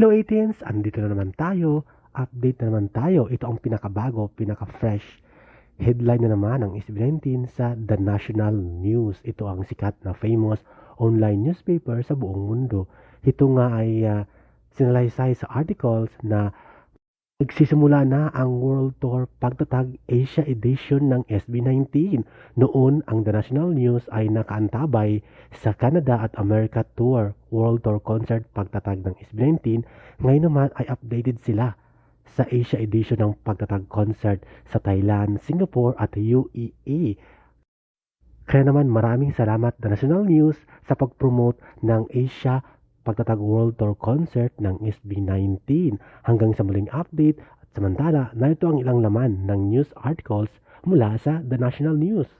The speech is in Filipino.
Hello 18s, andito na naman tayo. Update na naman tayo. Ito ang pinakabago, pinaka-fresh headline na naman ng SB19 sa The National News. Ito ang sikat na famous online newspaper sa buong mundo. Ito nga ay sinalaysay sa articles na nagsisimula na ang World Tour Pagtatag Asia Edition ng SB19. Noon, ang The National News ay nakaantabay sa Canada at America Tour World Tour Concert Pagtatag ng SB19. Ngayon naman ay updated sila sa Asia Edition ng Pagtatag Concert sa Thailand, Singapore at UAE. Kaya naman maraming salamat The National News sa pag-promote ng Asia Pagtatag World Tour Concert ng SB19. Hanggang sa muling update at samantala, narito ang ilang laman ng news articles mula sa The National News.